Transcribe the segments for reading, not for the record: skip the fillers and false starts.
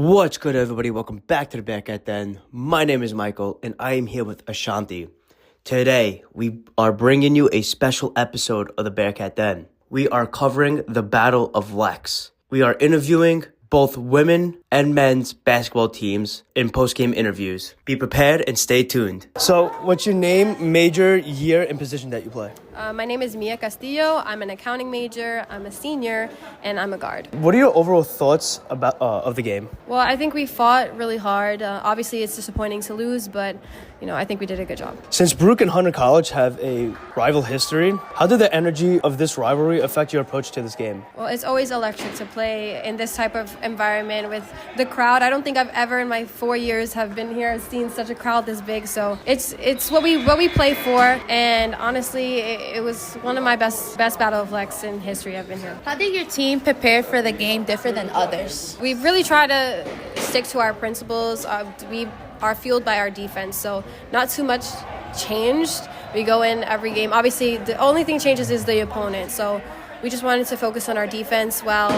What's good, everybody? Welcome back to the Bearcat Den. My name is Michael, and I am here with Ashanti. Today, we are bringing you a special episode of the Bearcat Den. We are covering the Battle of Lex. We are interviewing both women and men's basketball teams in post-game interviews. Be prepared and stay tuned. So, what's your name, major, year, and position that you play? My name is Mia Castillo. I'm an accounting major, I'm a senior, and I'm a guard. What are your overall thoughts about of the game? Well, I think we fought really hard. Obviously, it's disappointing to lose, but I think we did a good job. Since Baruch and Hunter College have a rival history, how did the energy of this rivalry affect your approach to this game? Well, it's always electric to play in this type of environment with the crowd. I don't think I've ever in my 4 years have been here and seen such a crowd this big. So it's what we play for, and honestly, it was one of my best Battle of Lex in history. I've been here. How did your team prepare for the game different than others? We really try to stick to our principles. We are fueled by our defense, so not too much changed. We go in every game. Obviously, the only thing changes is the opponent, so we just wanted to focus on our defense while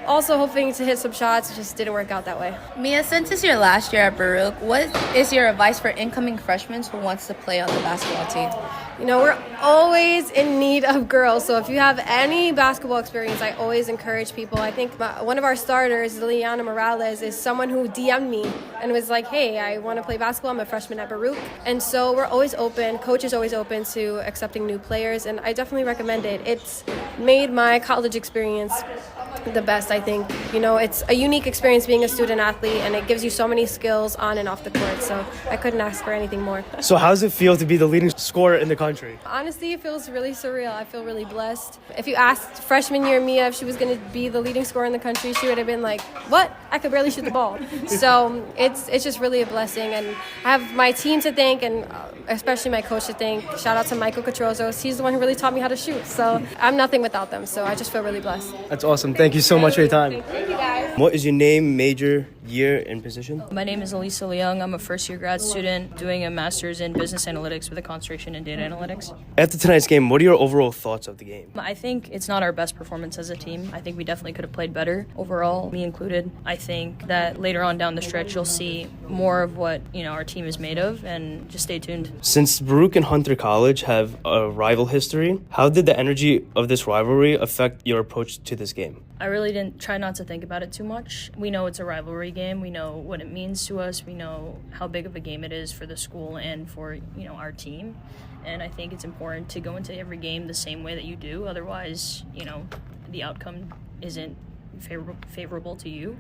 also hoping to hit some shots. It just didn't work out that way. Mia, since it's your last year at Baruch, what is your advice for incoming freshmen who wants to play on the basketball team? We're always in need of girls, so if you have any basketball experience, I always encourage people. I think one of our starters, Lillianna Morales, is someone who DM'd me and was like, hey, I want to play basketball. I'm a freshman at Baruch. And so we're always open. Coach is always open to accepting new players, and I definitely recommend it. It's made my college experience the best, I think. It's a unique experience being a student athlete, and it gives you so many skills on and off the court, so I couldn't ask for anything more. So how does it feel to be the leading scorer in the country? Honestly, it feels really surreal. I feel really blessed. If you asked freshman year Mia if she was going to be the leading scorer in the country, she would have been like, what? I could barely shoot the ball. So it's just really a blessing, and I have my team to thank, and especially my coach to thank. Shout out to Michael Catrozos. He's the one who really taught me how to shoot, so I'm nothing without them, so I just feel really blessed. That's awesome. Thank you so much for your time. Thank you, guys. What is your name, major, year, and position? My name is Elissa Leung. I'm a first-year grad student doing a master's in business analytics with a concentration in data analytics. After tonight's game, what are your overall thoughts of the game? I think it's not our best performance as a team. I think we definitely could have played better overall, me included. I think that later on down the stretch, you'll see more of what our team is made of, and just stay tuned. Since Baruch and Hunter College have a rival history, how did the energy of this rivalry affect your approach to this game? I really didn't try not to think about it too much. We know it's a rivalry game. We know what it means to us. We know how big of a game it is for the school and for our team. And I think it's important to go into every game the same way that you do. Otherwise, the outcome isn't favorable to you.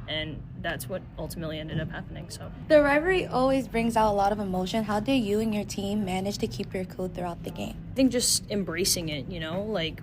And that's what ultimately ended up happening. So The rivalry always brings out a lot of emotion. How did you and your team manage to keep your cool throughout the game? I think just embracing it,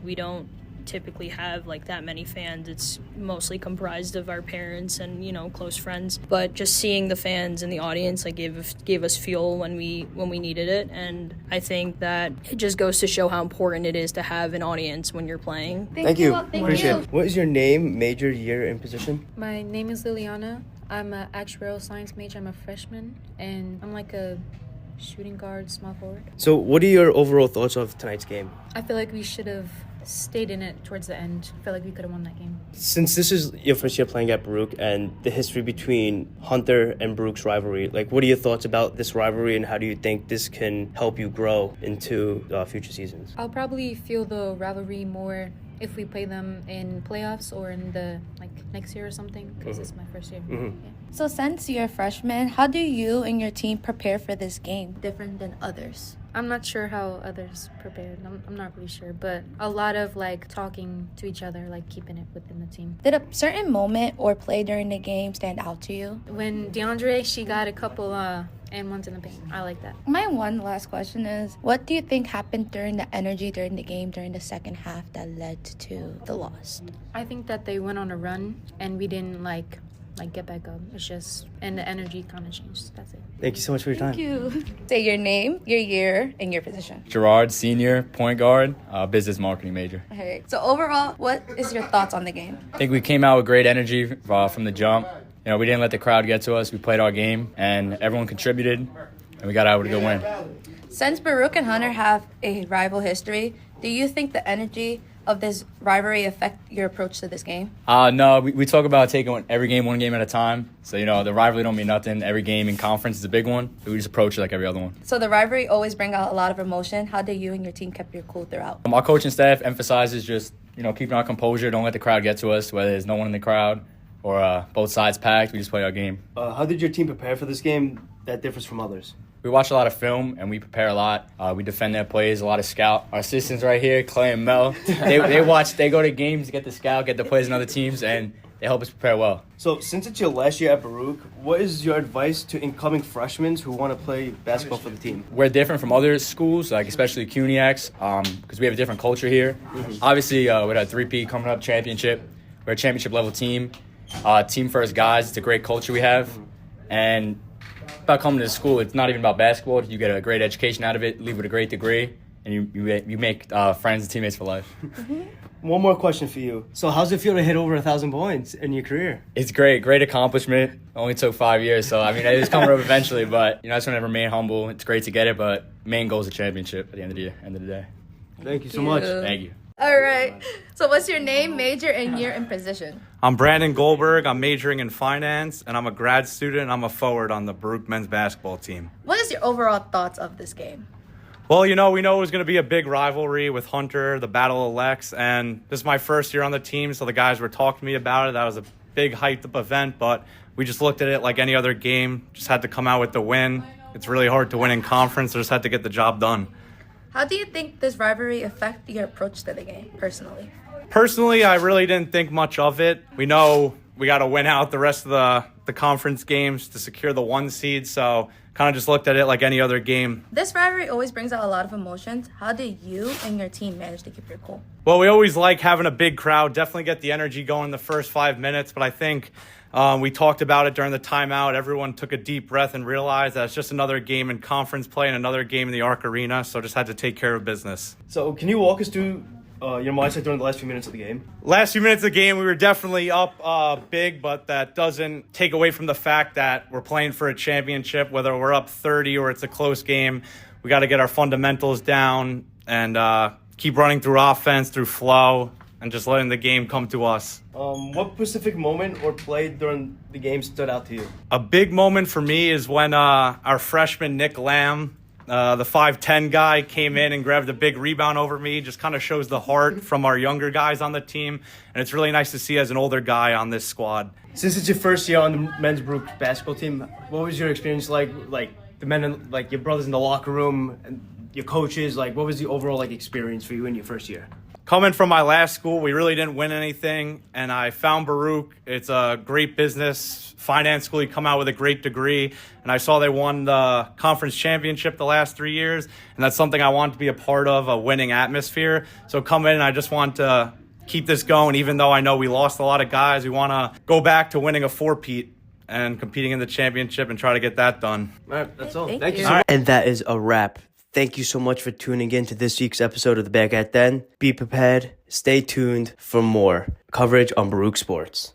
we don't typically have that many fans. It's mostly comprised of our parents and close friends, but just seeing the fans in the audience gave us fuel when we needed it. And I think that it just goes to show how important it is to have an audience when you're playing. Thank you. Appreciate it. What is your name, major, year, and position? My name is Lillianna. I'm an actuarial science major. I'm a freshman, and I'm like a shooting guard, small forward. So what are your overall thoughts of tonight's game? I feel like we should have stayed in it towards the end. I feel like we could have won that game. Since this is your first year playing at Baruch and the history between Hunter and Baruch's rivalry, what are your thoughts about this rivalry, and how do you think this can help you grow into future seasons? I'll probably feel the rivalry more if we play them in playoffs or in the next year or something, because it's my first year. Yeah. So since you're a freshman, how do you and your team prepare for this game different than others? I'm not sure how others prepared. I'm not really sure, but a lot of talking to each other, keeping it within the team. Did a certain moment or play during the game stand out to you? When DeAndre, she got a couple and ones in the paint. I like that. My one last question is, what do you think happened during the energy during the game during the second half that led to the loss? I think that they went on a run and we didn't get back up. It's just, and the energy kind of changed. That's it. Thank you so much for your time. Thank you. Say your name, your year, and your position. Gerard, senior, point guard, business marketing major. Okay. So overall, what is your thoughts on the game? I think we came out with great energy from the jump. We didn't let the crowd get to us. We played our game, and everyone contributed, and we got out with a good win. Since Baruch and Hunter have a rival history, do you think the energy of this rivalry affect your approach to this game? No, we talk about taking every game one game at a time. So, the rivalry don't mean nothing. Every game in conference is a big one. We just approach it like every other one. So the rivalry always bring out a lot of emotion. How did you and your team keep your cool throughout? Our coaching staff emphasizes just, keeping our composure. Don't let the crowd get to us, whether there's no one in the crowd or both sides packed. We just play our game. How did your team prepare for this game that differs from others? We watch a lot of film, and we prepare a lot. We defend their plays, a lot of scout. Our assistants right here, Clay and Mel, they go to games, get the scout, get the plays in other teams, and they help us prepare well. So since it's your last year at Baruch, what is your advice to incoming freshmen who want to play basketball for the team? We're different from other schools, like especially CUNYACs, because we have a different culture here. Obviously, with our 3P coming up championship, we're a championship-level team. Team first guys, it's a great culture we have. And about coming to school, it's not even about basketball. You get a great education out of it, leave with a great degree, and you make friends and teammates for life. One more question for you. So how's it feel to hit over 1,000 points in your career? It's great accomplishment. Only took 5 years, so it is coming up eventually. But I just want to remain humble. It's great to get it, but main goal is a championship at the end of the day. Thank you so much. Thank you. All right. So what's your name, major, and year and position? I'm Brandon Goldberg. I'm majoring in finance, and I'm a grad student. I'm a forward on the Baruch men's basketball team. What is your overall thoughts of this game? Well, we know it was going to be a big rivalry with Hunter, the Battle of Lex, and this is my first year on the team, so the guys were talking to me about it. That was a big hyped-up event, but we just looked at it like any other game, just had to come out with the win. It's really hard to win in conference, so just had to get the job done. How do you think this rivalry affect your approach to the game, personally? Personally, I really didn't think much of it. We know we got to win out the rest of the conference games to secure the 1 seed, so kind of just looked at it like any other game. This rivalry always brings out a lot of emotions. How do you and your team manage to keep your cool? Well, we always like having a big crowd, definitely get the energy going in the first 5 minutes, but I think we talked about it during the timeout. Everyone took a deep breath and realized that it's just another game in conference play and another game in the Arc Arena, so just had to take care of business. So can you walk us through your mindset during the last few minutes of the game? Last few minutes of the game, we were definitely up big, but that doesn't take away from the fact that we're playing for a championship, whether we're up 30 or it's a close game. We got to get our fundamentals down and keep running through offense, through flow, and just letting the game come to us. What specific moment or play during the game stood out to you? A big moment for me is when our freshman Nick Lamb, the 5'10 guy, came in and grabbed a big rebound over me. Just kind of shows the heart from our younger guys on the team, and it's really nice to see as an older guy on this squad. Since it's your first year on the men's Baruch basketball team, what was your experience like the men, like your brothers in the locker room and your coaches? Like, what was the overall experience for you in your first year? Coming from my last school, we really didn't win anything, and I found Baruch. It's a great business finance school. You come out with a great degree, and I saw they won the conference championship the last 3 years, and that's something I want to be a part of, a winning atmosphere. So come in, I just want to keep this going, even though I know we lost a lot of guys. We want to go back to winning a 4-peat and competing in the championship and try to get that done. All right, that's all. Thank you. So much. And that is a wrap. Thank you so much for tuning in to this week's episode of the Bearcat Den. Be prepared, stay tuned for more coverage on Baruch Sports.